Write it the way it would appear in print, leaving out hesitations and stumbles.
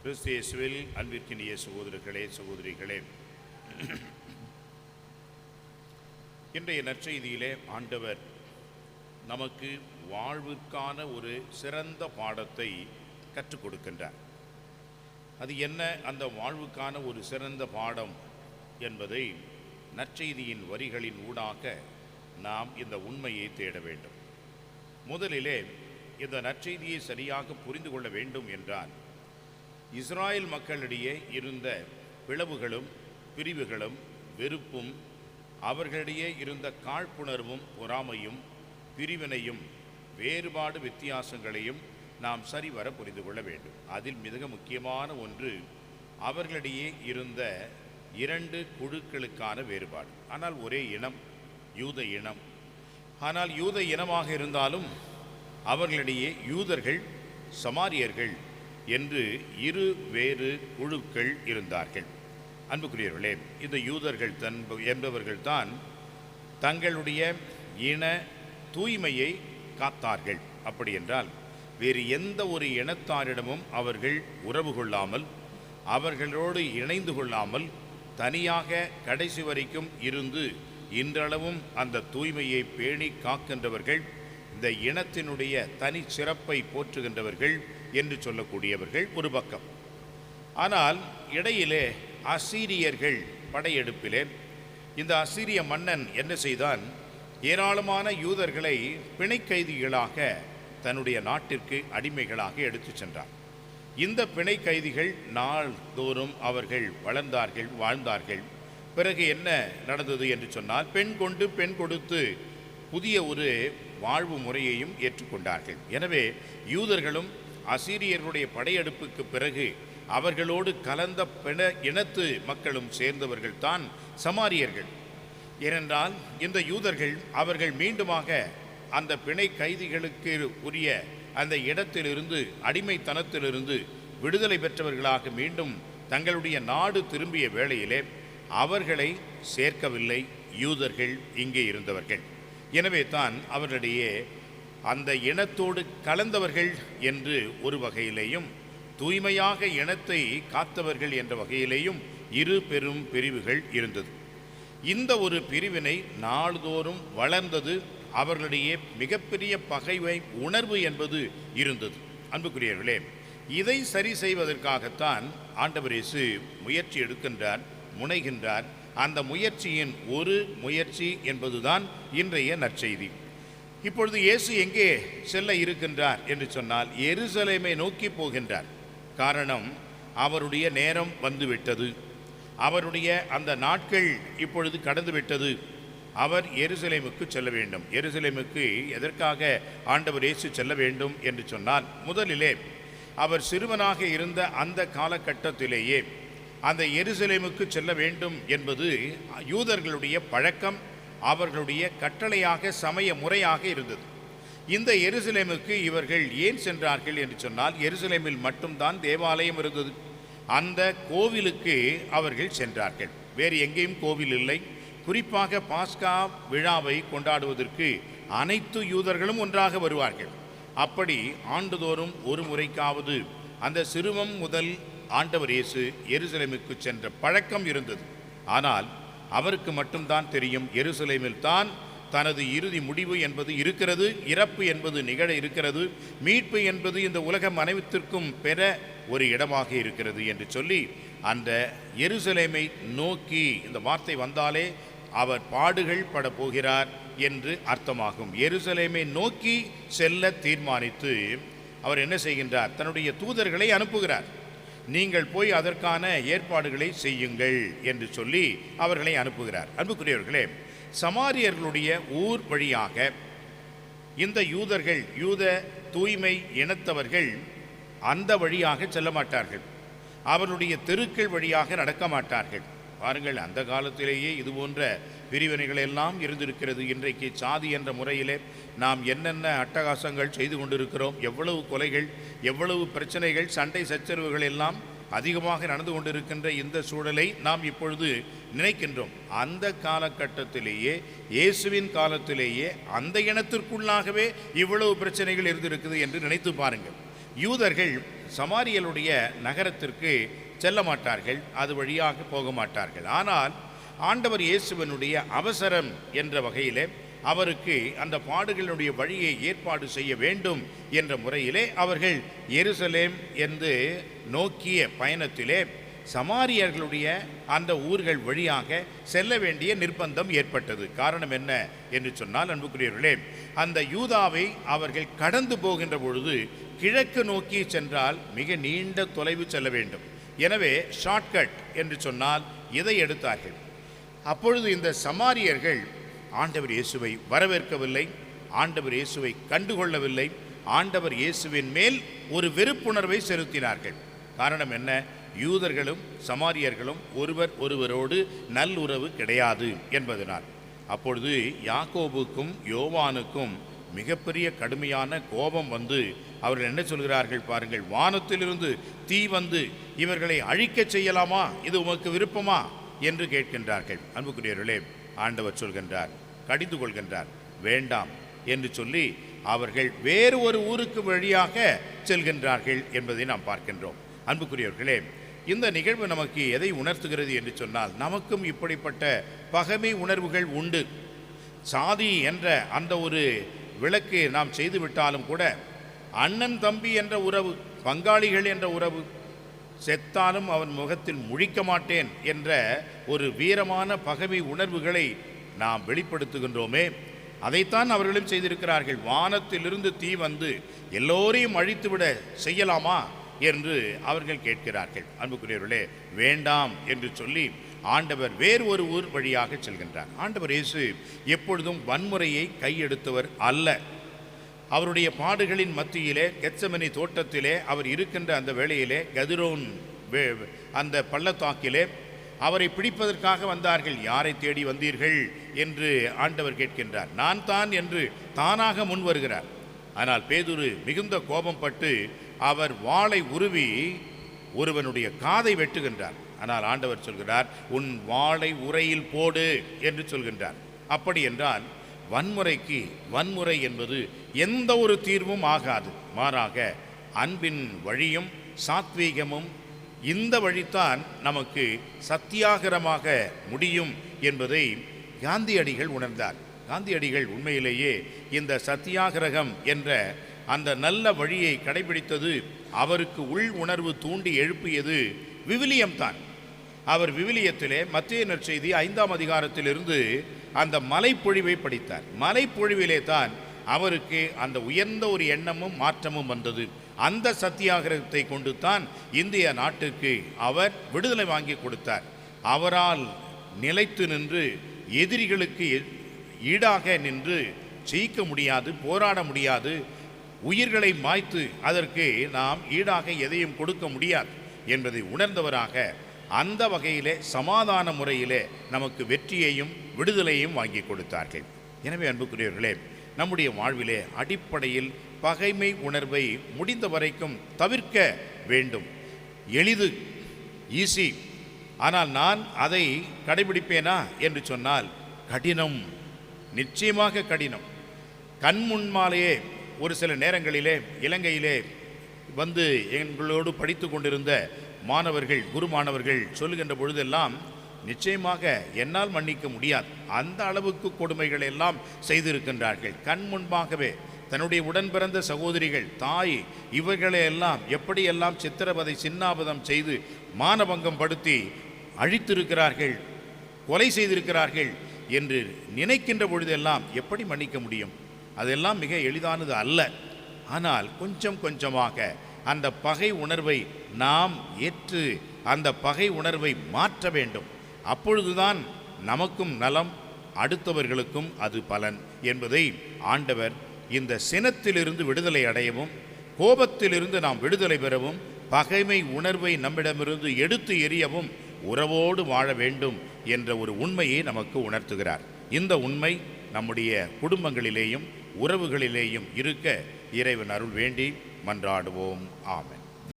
கிறிஸ்து இயேசுவில் அன்பிற்கினிய சகோதரர்களே, சகோதரிகளே, இன்றைய நற்செய்தியிலே ஆண்டவர் நமக்கு வாழ்விற்கான ஒரு சிறந்த பாடத்தை கற்றுக் கொடுக்கின்றார். அது என்ன அந்த வாழ்வுக்கான ஒரு சிறந்த பாடம் என்பதை நற்செய்தியின் வரிகளின் ஊடாக நாம் இந்த உண்மையை தேட வேண்டும். முதலிலே இந்த நற்செய்தியை சரியாக புரிந்து கொள்ள வேண்டும் என்றால், இஸ்ராயல் மக்களிடையே இருந்த பிளவுகளும் பிரிவுகளும் வெறுப்பும், அவர்களிடையே இருந்த காழ்ப்புணர்வும் பொறாமையும் பிரிவினையும் வேறுபாடு வித்தியாசங்களையும் நாம் சரிவர புரிந்து கொள்ள வேண்டும். அதில் மிக முக்கியமான ஒன்று அவர்களிடையே இருந்த இரண்டு குழுக்களுக்கான வேறுபாடு. ஆனால் ஒரே இனம், யூத இனம். ஆனால் யூத இனமாக இருந்தாலும் அவர்களிடையே யூதர்கள், சமாரியர்கள் என்று இரு வேறு குழுக்கள் இருந்தார்கள். அன்புக்குரியவர்களே, இந்த யூதர்கள் என்பவர்கள்தான் தங்களுடைய இன தூய்மையை காத்தார்கள். அப்படி என்றால் வேறு எந்த ஒரு இனத்தாரிடமும் அவர்கள் உறவு கொள்ளாமல், அவர்களோடு இணைந்து கொள்ளாமல், தனியாக கடைசி வரைக்கும் இருந்து இன்றளவும் அந்த தூய்மையை பேணி காக்கின்றவர்கள், இந்த இனத்தினுடைய தனி சிறப்பை போற்றுகின்றவர்கள் என்று சொல்லக்கூடியவர்கள் ஒரு பக்கம். ஆனால் இடையிலே அசீரியர்கள் படையெடுப்பிலே இந்த அசீரிய மன்னன் என்ன செய்தான்? ஏராளமான யூதர்களை பிணை கைதிகளாக தன்னுடைய நாட்டிற்கு அடிமைகளாக எடுத்து சென்றார். இந்த பிணை கைதிகள் நாள்தோறும் அவர்கள் வளர்ந்தார்கள், வாழ்ந்தார்கள். பிறகு என்ன நடந்தது என்று சொன்னால், பெண் கொண்டு பெண் கொடுத்து புதிய ஒரு வாழ்வு முறையையும் ஏற்றுக்கொண்டார்கள். எனவே யூதர்களும் அசீரியர்களுடைய படையெடுப்புக்கு பிறகு அவர்களோடு கலந்த பிற இனத்து மக்களும் சேர்ந்தவர்கள் தான் சமாரியர்கள். ஏனென்றால் இந்த யூதர்கள் அவர்கள் மீண்டுமாக அந்த பிணை கைதிகளுக்கு உரிய அந்த இடத்திலிருந்து, அடிமைத்தனத்திலிருந்து விடுதலை பெற்றவர்களாக மீண்டும் தங்களுடைய நாடு திரும்பிய வேளையிலே அவர்களை சேர்க்கவில்லை யூதர்கள் இங்கே இருந்தவர்கள். எனவே தான் அவர்களிடையே அந்த இனத்தோடு கலந்தவர்கள் என்று ஒரு வகையிலேயும், தூய்மையாக இனத்தை காத்தவர்கள் என்ற வகையிலேயும் இரு பெரும் பிரிவுகள் இருந்தது. இந்த ஒரு பிரிவினை நாள்தோறும் வளர்ந்தது. அவர்களிடையே மிகப்பெரிய பகைமை உணர்வு என்பது இருந்தது. அன்புக்குரியவர்களே, இதை சரி செய்வதற்காகத்தான் ஆண்டவர் இயேசு முயற்சி எடுக்கின்றார், முனைகின்றார். அந்த முயற்சியின் ஒரு முயற்சி என்பதுதான் இன்றைய நற்செய்தி. இப்பொழுது இயேசு எங்கே செல்ல இருக்கின்றார் என்று சொன்னால், எருசலேமை நோக்கி போகின்றார். காரணம், அவருடைய நேரம் வந்துவிட்டது. அவருடைய அந்த நாட்கள் இப்பொழுது கடந்துவிட்டது. அவர் எருசலேமுக்கு செல்ல வேண்டும். எருசலேமுக்கு எதற்காக ஆண்டவர் இயேசு செல்ல வேண்டும் என்று சொன்னால், முதலிலே அவர் சிறுவனாக இருந்த அந்த காலகட்டத்திலேயே அந்த எருசலேமுக்கு செல்ல வேண்டும் என்பது யூதர்களுடைய பழக்கம், அவர்களுடைய கட்டளையாக, சமய முறையாக இருந்தது. இந்த எருசலேமுக்கு இவர்கள் ஏன் சென்றார்கள் என்று சொன்னால், எருசலேமில் மட்டும்தான் தேவாலயம் இருந்தது. அந்த கோவிலுக்கு அவர்கள் சென்றார்கள். வேறு எங்கேயும் கோவில் இல்லை. குறிப்பாக பாஸ்கா விழாவை கொண்டாடுவதற்கு அனைத்து யூதர்களும் ஒன்றாக வருவார்கள். அப்படி ஆண்டுதோறும் ஒரு முறைக்காவது அந்த சிறுவம் முதல் ஆண்டவர் இயேசு எருசலேமுக்கு சென்ற பழக்கம் இருந்தது. ஆனால் அவருக்கு மட்டும்தான் தெரியும், எருசலேமில் தான் தனது இறுதி முடிவு என்பது இருக்கிறது, இறப்பு என்பது நிகழ இருக்கிறது, மீட்பு என்பது இந்த உலகம் அனைத்திற்கும் பெற ஒரு இடமாக இருக்கிறது என்று சொல்லி அந்த எருசலேமை நோக்கி, இந்த வார்த்தை வந்தாலே அவர் பாடுகள் பட போகிறார் என்று அர்த்தமாகும். எருசலேமை நோக்கி செல்ல தீர்மானித்து அவர் என்ன செய்கின்றார்? தன்னுடைய தூதர்களை அனுப்புகிறார். நீங்கள் போய் அதற்கான ஏற்பாடுகளை செய்யுங்கள் என்று சொல்லி அவர்களை அனுப்புகிறார். அன்புக்குரியவர்களே, சமாரியர்களுடைய ஊர் வழியாக இந்த யூதர்கள், யூத தூய்மை இனத்தவர்கள் அந்த வழியாக செல்ல மாட்டார்கள். அவருடைய தெருக்கள் வழியாக நடக்க மாட்டார்கள். பாருங்கள், அந்த காலத்திலேயே இது போன்ற பிரிவினைகள் எல்லாம் இருந்திருக்கிறது. இன்றைக்கு சாதி என்ற முறையிலே நாம் என்னென்ன அட்டகாசங்கள் செய்து கொண்டிருக்கிறோம், எவ்வளவு கொலைகள், எவ்வளவு பிரச்சனைகள், சண்டை சச்சரவுகள் எல்லாம் அதிகமாக நடந்து கொண்டிருக்கின்ற இந்த சூழலை நாம் இப்பொழுது நினைக்கின்றோம். அந்த காலகட்டத்திலேயே, இயேசுவின் காலத்திலேயே அந்த இனத்திற்குள்ளாகவே இவ்வளவு பிரச்சனைகள் இருந்திருக்குது என்று நினைத்து பாருங்கள். யூதர்கள் சமாரியலுடைய நகரத்திற்கு செல்ல மாட்டார்கள், அது வழியாக போக மாட்டார்கள். ஆனால் ஆண்டவர் இயேசுவனுடைய அவசரம் என்ற வகையிலே அவருக்கு அந்த பாடுகளுடைய வழியை ஏற்பாடு செய்ய வேண்டும் என்ற முறையிலே அவர்கள் எருசலேம் என்று நோக்கிய பயணத்திலே சமாரியர்களுடைய அந்த ஊர்கள் வழியாக செல்ல வேண்டிய நிர்பந்தம் ஏற்பட்டது. காரணம் என்ன என்று சொன்னால், அன்புக்குரியவர்களே, அந்த யூதாவை அவர்கள் கடந்து போகின்ற பொழுது கிழக்கு நோக்கி சென்றால் மிக நீண்ட தொலைவு செல்ல வேண்டும். எனவே ஷார்ட்கட் என்று சொன்னால் இதை எடுத்தார்கள். அப்பொழுது இந்த சமாரியர்கள் ஆண்டவர் இயேசுவை வரவேற்கவில்லை, ஆண்டவர் இயேசுவை கண்டுகொள்ளவில்லை, ஆண்டவர் இயேசுவின் மேல் ஒரு வெறுப்புணர்வை செலுத்தினார்கள். காரணம் என்ன? யூதர்களும் சமாரியர்களும் ஒருவர் ஒருவரோடு நல்லுறவு கிடையாது என்பதனால். அப்பொழுது யாக்கோபுக்கும் யோவானுக்கும் மிகப்பெரிய கடுமையான கோபம் வந்து அவர்கள் என்ன சொல்கிறார்கள் பாருங்கள். வானத்திலிருந்து தீ வந்து இவர்களை அழிக்கச் செய்யலாமா, இது உமக்கு விருப்பமா என்று கேட்கின்றார்கள். அன்புக்குரியவர்களே, ஆண்டவர் சொல்கின்றார், கடிந்து கொள்கின்றார், வேண்டாம் என்று சொல்லி அவர்கள் வேறு ஒரு ஊருக்கு வழியாக செல்கின்றார்கள் என்பதை நாம் பார்க்கின்றோம். அன்புக்குரியவர்களே, இந்த நிகழ்வு நமக்கு எதை உணர்த்துகிறது என்று சொன்னால், நமக்கும் இப்படிப்பட்ட பகைமை உணர்வுகள் உண்டு. சாதி என்ற அந்த ஒரு விளக்கு நாம் செய்துவிட்டாலும் கூட அண்ணன் தம்பி என்ற உறவு, பங்காளிகள் என்ற உறவு, செத்தாலும் அவன் முகத்தில் முழிக்க மாட்டேன் என்ற ஒரு வீரமான பகைமை உணர்வுகளை நாம் வெளிப்படுத்துகின்றோமே, அதைத்தான் அவர்களும் செய்திருக்கிறார்கள். வானத்திலிருந்து தீ வந்து எல்லோரையும் அழித்துவிட செய்யலாமா என்று அவர்கள் கேட்கிறார்கள். அன்புக்குரியவர்களே, வேண்டாம் என்று சொல்லி ஆண்டவர் வேறு ஒரு ஊர் வழியாக செல்கின்றார். ஆண்டவர் இயேசு எப்பொழுதும் வன்முறையை கையெடுத்தவர் அல்ல. அவருடைய பாடுகளின் மத்தியிலே கெத்செமனி தோட்டத்திலே அவர் இருக்கின்ற அந்த வேளையிலே கதிரோன் அந்த பள்ளத்தாக்கிலே அவரை பிடிப்பதற்காக வந்தார்கள். யாரை தேடி வந்தீர்கள் என்று ஆண்டவர் கேட்கின்றார். நான் தான் என்று தானாக முன் வருகிறார். ஆனால் பேதுரு மிகுந்த கோபம் பட்டு அவர் வாளை உருவி ஒருவனுடைய காதை வெட்டுகின்றார். ஆனால் ஆண்டவர் சொல்கிறார், உன் வாளை உரையில் போடு என்று சொல்கின்றார். அப்படி என்றால் வன்முறைக்கு வன்முறை என்பது எந்த ஒரு தீர்வும் ஆகாது. மாறாக அன்பின் வழியும் சாத்வீகமும், இந்த வழித்தான் நமக்கு சத்தியாகிரமாக முடியும் என்பதை காந்தியடிகள் உணர்ந்தார். காந்தியடிகள் உண்மையிலேயே இந்த சத்தியாகிரகம் என்ற அந்த நல்ல வழியை கடைபிடித்தது, அவருக்கு உள் உணர்வு தூண்டி எழுப்பியது விவிலியம்தான். அவர் விவிலியத்திலே மத்தேயு நற்செய்தி 5ஆம் அதிகாரத்திலிருந்து அந்த மலைப்பொழிவை படித்தார். மலைப்பொழிவிலே தான் அவருக்கு அந்த உயர்ந்த ஒரு எண்ணமும் மாற்றமும் வந்தது. அந்த சத்தியாகிரகத்தை கொண்டு தான் இந்திய நாட்டுக்கு அவர் விடுதலை வாங்கி கொடுத்தார். அவரால் நிலைத்து நின்று எதிரிகளுக்கு ஈடாக நின்று ஜெயிக்க முடியாது, போராட முடியாது, உயிர்களை மாய்த்து அதற்கு நாம் ஈடாக எதையும் கொடுக்க முடியாது என்பதை உணர்ந்தவராக அந்த வகையிலே சமாதான முறையிலே நமக்கு வெற்றியையும் விடுதலையும் வாங்கி கொடுத்தார்கள். எனவே அன்புக்குரியவர்களே, நம்முடைய வாழ்விலே அடிப்படையில் பகைமை உணர்வை முடிந்த வரைக்கும் தவிர்க்க வேண்டும். எளிது, ஈஸி. ஆனால் நான் அதை கடைபிடிப்பேனா என்று சொன்னால் கடினம், நிச்சயமாக கடினம். கண் முன்மாலேயே ஒரு சில நேரங்களிலே இலங்கையிலே வந்து எங்களோடு படித்து கொண்டிருந்த மாணவர்கள், குரு மாணவர்கள் சொல்லுகின்ற பொழுதெல்லாம் நிச்சயமாக என்னால் மன்னிக்க முடியாது, அந்த அளவுக்கு கொடுமைகள் எல்லாம் செய்திருக்கின்றார்கள். கண் முன்பாகவே தன்னுடைய உடன் பிறந்த சகோதரிகள், தாய், இவர்களையெல்லாம் எப்படியெல்லாம் சித்திரவதை சின்னாபதம் செய்து மானபங்கம் படுத்தி அழித்திருக்கிறார்கள், கொலை செய்திருக்கிறார்கள் என்று நினைக்கின்ற பொழுதெல்லாம் எப்படி மன்னிக்க முடியும்? அதெல்லாம் மிக எளிதானது அல்ல. ஆனால் கொஞ்சம் கொஞ்சமாக அந்த பகை உணர்வை நாம் ஏற்று அந்த பகை உணர்வை மாற்ற வேண்டும். அப்பொழுதுதான் நமக்கும் நலம், அடுத்தவர்களுக்கும் அது பலன் என்பதை ஆண்டவர் இந்த சினத்திலிருந்து விடுதலை அடையவும், கோபத்திலிருந்து நாம் விடுதலை பெறவும், பகைமை உணர்வை நம்மிடமிருந்து எடுத்து எறியவும், உறவோடு வாழ வேண்டும் என்ற ஒரு உண்மையை நமக்கு உணர்த்துகிறார். இந்த உண்மை நம்முடைய குடும்பங்களிலேயும் உறவுகளிலேயும் இருக்க இறைவன் அருள் வேண்டி மன்றாடுவோம். ஆமென்.